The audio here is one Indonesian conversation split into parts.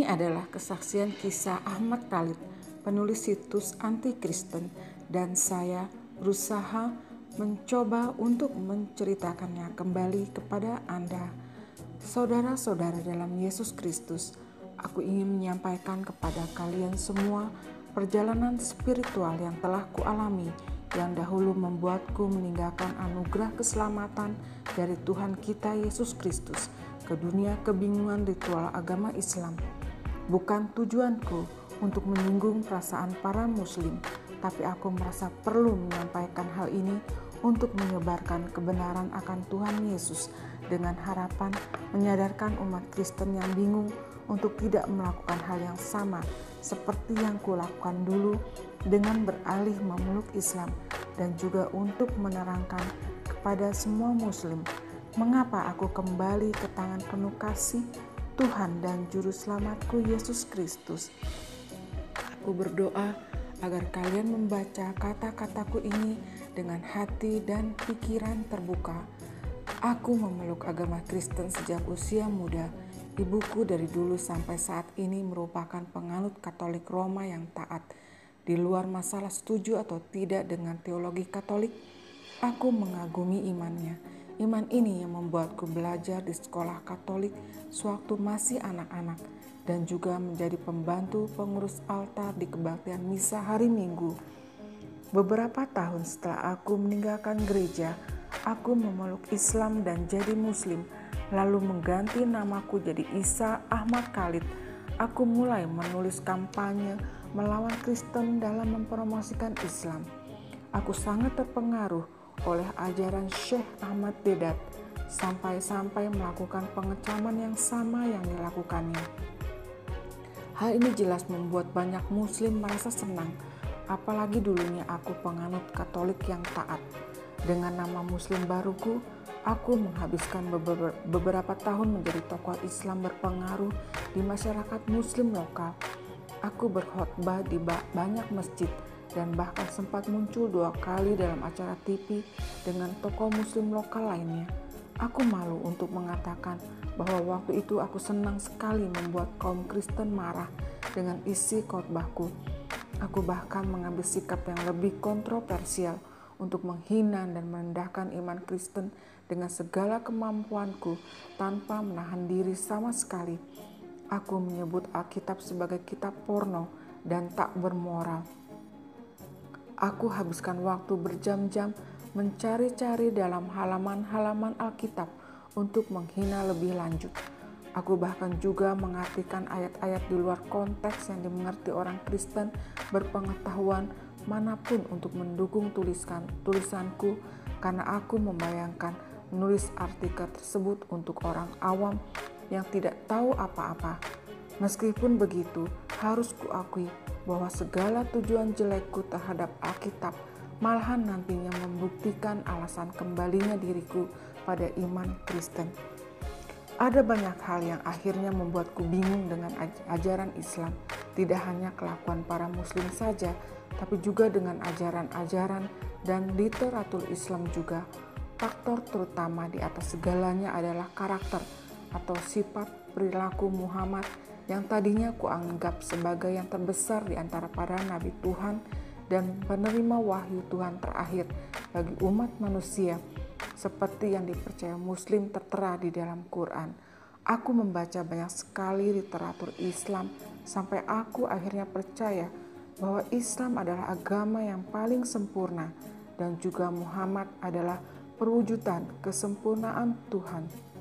Ini adalah kesaksian kisah Ahmad Khalid, penulis situs anti-Kristen, dan saya berusaha mencoba untuk menceritakannya kembali kepada Anda. Saudara-saudara dalam Yesus Kristus, aku ingin menyampaikan kepada kalian semua perjalanan spiritual yang telah kualami, yang dahulu membuatku meninggalkan anugerah keselamatan dari Tuhan kita Yesus Kristus ke dunia kebingungan ritual agama Islam. Bukan tujuanku untuk menyinggung perasaan para muslim, tapi aku merasa perlu menyampaikan hal ini untuk menyebarkan kebenaran akan Tuhan Yesus dengan harapan menyadarkan umat Kristen yang bingung untuk tidak melakukan hal yang sama seperti yang kulakukan dulu dengan beralih memeluk Islam, dan juga untuk menerangkan kepada semua muslim mengapa aku kembali ke tangan penuh kasih Tuhan dan Juru Selamatku Yesus Kristus. Aku berdoa agar kalian membaca kata-kataku ini dengan hati dan pikiran terbuka. Aku memeluk agama Kristen sejak usia muda. Ibuku dari dulu sampai saat ini merupakan penganut Katolik Roma yang taat. Di luar masalah setuju atau tidak dengan teologi Katolik, aku mengagumi imannya. Iman ini yang membuatku belajar di sekolah Katolik sewaktu masih anak-anak, dan juga menjadi pembantu pengurus altar di kebaktian misa hari Minggu. Beberapa tahun setelah aku meninggalkan gereja, aku memeluk Islam dan jadi muslim, lalu mengganti namaku jadi Isa Ahmad Khalid. Aku mulai menulis kampanye melawan Kristen dalam mempromosikan Islam. Aku sangat terpengaruh oleh ajaran Syekh Ahmad Deedat, sampai-sampai melakukan pengecaman yang sama yang dilakukannya. Hal ini jelas membuat banyak muslim merasa senang, apalagi dulunya aku penganut Katolik yang taat. Dengan nama muslim baruku, aku menghabiskan beberapa tahun menjadi tokoh Islam berpengaruh di masyarakat muslim lokal. Aku berkhotbah di banyak masjid, dan bahkan sempat muncul 2 kali dalam acara TV dengan tokoh muslim lokal lainnya. Aku malu untuk mengatakan bahwa waktu itu aku senang sekali membuat kaum Kristen marah dengan isi khotbahku. Aku bahkan mengambil sikap yang lebih kontroversial untuk menghina dan merendahkan iman Kristen dengan segala kemampuanku tanpa menahan diri sama sekali. Aku menyebut Alkitab sebagai kitab porno dan tak bermoral. Aku habiskan waktu berjam-jam mencari-cari dalam halaman-halaman Alkitab untuk menghina lebih lanjut. Aku bahkan juga mengartikan ayat-ayat di luar konteks yang dimengerti orang Kristen berpengetahuan manapun untuk mendukung tulisanku, karena aku membayangkan menulis artikel tersebut untuk orang awam yang tidak tahu apa-apa. Meskipun begitu, harus kuakui bahwa segala tujuan jelekku terhadap Alkitab malahan nantinya membuktikan alasan kembalinya diriku pada iman Kristen. Ada banyak hal yang akhirnya membuatku bingung dengan ajaran Islam, tidak hanya kelakuan para muslim saja, tapi juga dengan ajaran-ajaran dan literatur Islam juga. Faktor terutama di atas segalanya adalah karakter atau sifat perilaku Muhammad yang tadinya kuanggap sebagai yang terbesar di antara para nabi Tuhan dan penerima wahyu Tuhan terakhir bagi umat manusia, seperti yang dipercaya muslim tertera di dalam Quran. Aku membaca banyak sekali literatur Islam sampai aku akhirnya percaya bahwa Islam adalah agama yang paling sempurna, dan juga Muhammad adalah perwujudan kesempurnaan Tuhan.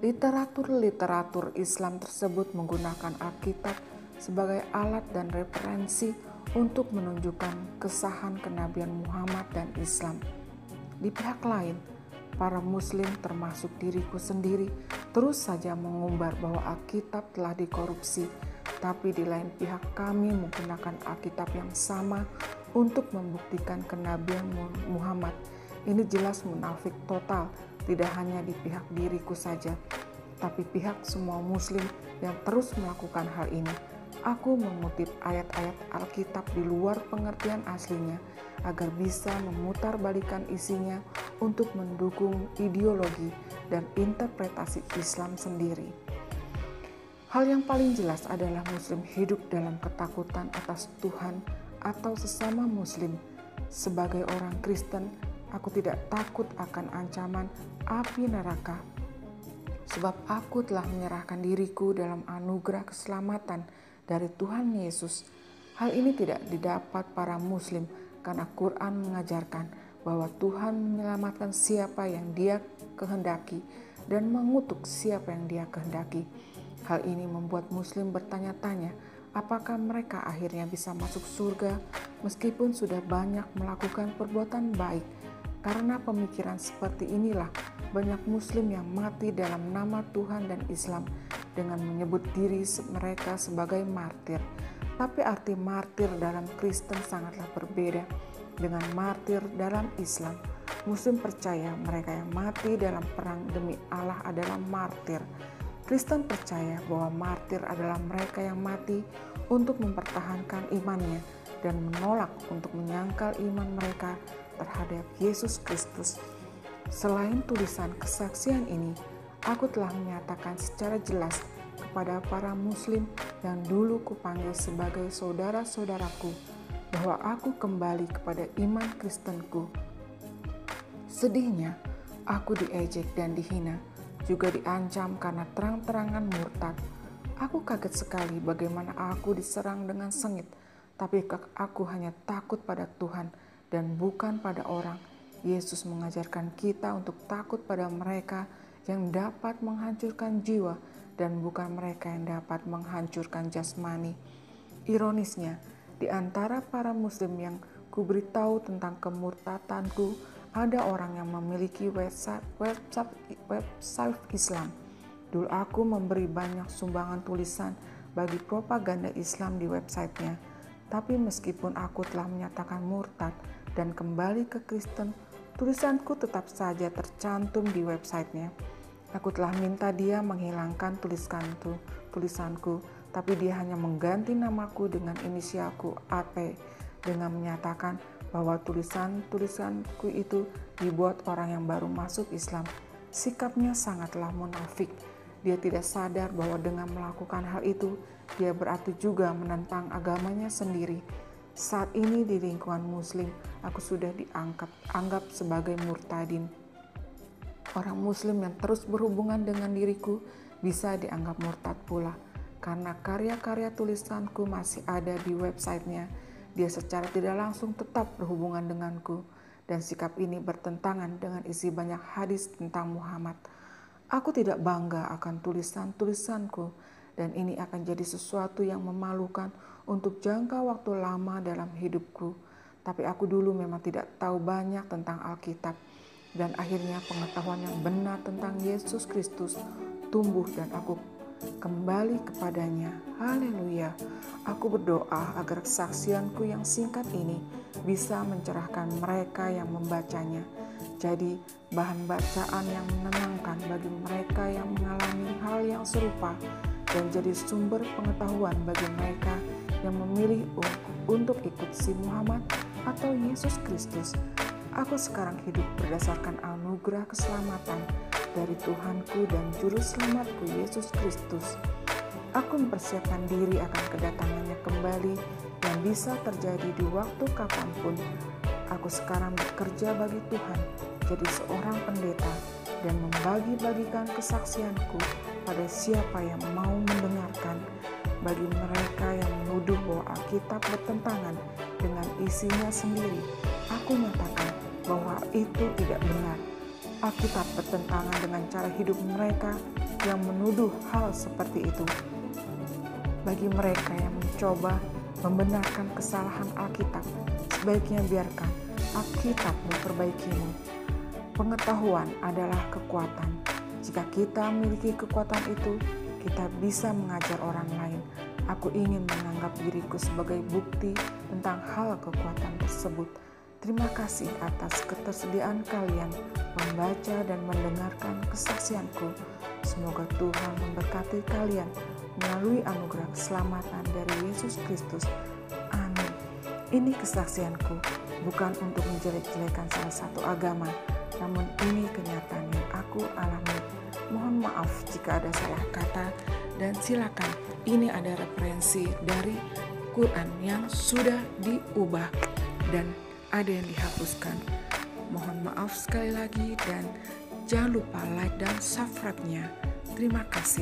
Literatur Islam tersebut menggunakan Alkitab sebagai alat dan referensi untuk menunjukkan kesahan kenabian Muhammad dan Islam. Di pihak lain, para muslim termasuk diriku sendiri terus saja mengumbar bahwa Alkitab telah dikorupsi, tapi di lain pihak kami menggunakan Alkitab yang sama untuk membuktikan kenabian Muhammad. Ini jelas munafik total, tidak hanya di pihak diriku saja, tapi pihak semua muslim yang terus melakukan hal ini. Aku mengutip ayat-ayat Alkitab di luar pengertian aslinya agar bisa memutarbalikkan isinya untuk mendukung ideologi dan interpretasi Islam sendiri. Hal yang paling jelas adalah Muslim hidup dalam ketakutan atas Tuhan atau sesama Muslim. Sebagai orang Kristen, aku tidak takut akan ancaman api neraka, sebab aku telah menyerahkan diriku dalam anugerah keselamatan dari Tuhan Yesus. Hal ini tidak didapat para Muslim karena Quran mengajarkan bahwa Tuhan menyelamatkan siapa yang Dia kehendaki dan mengutuk siapa yang Dia kehendaki. Hal ini membuat Muslim bertanya-tanya, apakah mereka akhirnya bisa masuk surga meskipun sudah banyak melakukan perbuatan baik. Karena pemikiran seperti inilah banyak Muslim yang mati dalam nama Tuhan dan Islam dengan menyebut diri mereka sebagai martir. Tapi arti martir dalam Kristen sangatlah berbeda dengan martir dalam Islam. Muslim percaya mereka yang mati dalam perang demi Allah adalah martir. Kristen percaya bahwa martir adalah mereka yang mati untuk mempertahankan imannya dan menolak untuk menyangkal iman mereka terhadap Yesus Kristus. Selain tulisan kesaksian ini, aku telah menyatakan secara jelas kepada para Muslim yang dulu kupanggil sebagai saudara-saudaraku bahwa aku kembali kepada iman Kristenku. Sedihnya, aku diejek dan dihina, juga diancam karena terang-terangan murtad. Aku kaget sekali bagaimana aku diserang dengan sengit, tapi aku hanya takut pada Tuhan dan bukan pada orang. Yesus mengajarkan kita untuk takut pada mereka yang dapat menghancurkan jiwa dan bukan mereka yang dapat menghancurkan jasmani. Ironisnya, di antara para Muslim yang kuberitahu tentang kemurtadanku, ada orang yang memiliki website Islam. Dulu aku memberi banyak sumbangan tulisan bagi propaganda Islam di websitenya. Tapi meskipun aku telah menyatakan murtad dan kembali ke Kristen, tulisanku tetap saja tercantum di websitenya. Aku telah minta dia menghilangkan tulisanku, tapi dia hanya mengganti namaku dengan inisialku AP dengan menyatakan bahwa tulisanku itu dibuat orang yang baru masuk Islam. Sikapnya sangatlah munafik. Dia tidak sadar bahwa dengan melakukan hal itu, dia berarti juga menentang agamanya sendiri. Saat ini di lingkungan Muslim, aku sudah dianggap sebagai murtadin. Orang Muslim yang terus berhubungan dengan diriku bisa dianggap murtad pula. Karena karya-karya tulisanku masih ada di websitenya, dia secara tidak langsung tetap berhubungan denganku, dan sikap ini bertentangan dengan isi banyak hadis tentang Muhammad. Aku tidak bangga akan tulisan-tulisanku, dan ini akan jadi sesuatu yang memalukan untuk jangka waktu lama dalam hidupku. Tapi aku dulu memang tidak tahu banyak tentang Alkitab, dan akhirnya pengetahuan yang benar tentang Yesus Kristus tumbuh dan aku kembali kepadanya. Haleluya. Aku berdoa agar kesaksianku yang singkat ini bisa mencerahkan mereka yang membacanya. Jadi bahan bacaan yang menenangkan bagi mereka yang mengalami hal yang serupa dan jadi sumber pengetahuan bagi mereka yang memilih untuk ikut si Muhammad atau Yesus Kristus. Aku sekarang hidup berdasarkan anugerah keselamatan dari Tuhanku dan Juru Selamatku Yesus Kristus. Aku mempersiapkan diri akan kedatangannya kembali yang bisa terjadi di waktu kapanpun. Aku sekarang bekerja bagi Tuhan, jadi seorang pendeta dan membagi-bagikan kesaksianku pada siapa yang mau mendengarkan. Bagi mereka yang menuduh bahwa Alkitab bertentangan dengan isinya sendiri, aku nyatakan bahwa itu tidak benar. Alkitab bertentangan dengan cara hidup mereka yang menuduh hal seperti itu. Bagi mereka yang mencoba membenarkan kesalahan Alkitab, sebaiknya biarkan Alkitab memperbaikimu. Pengetahuan adalah kekuatan. Jika kita memiliki kekuatan itu, kita bisa mengajar orang lain. Aku ingin menganggap diriku sebagai bukti tentang hal kekuatan tersebut. Terima kasih atas ketersediaan kalian membaca dan mendengarkan kesaksianku. Semoga Tuhan memberkati kalian melalui anugerah keselamatan dari Yesus Kristus. Amin. Ini kesaksianku, bukan untuk menjelek-jelekan salah satu agama, namun ini kenyataan yang aku alami. Mohon maaf jika ada salah kata Dan silakan, ini ada referensi dari Quran yang sudah diubah dan ada yang dihapuskan. Mohon maaf sekali lagi dan jangan lupa like dan subscribe-nya. Terima kasih.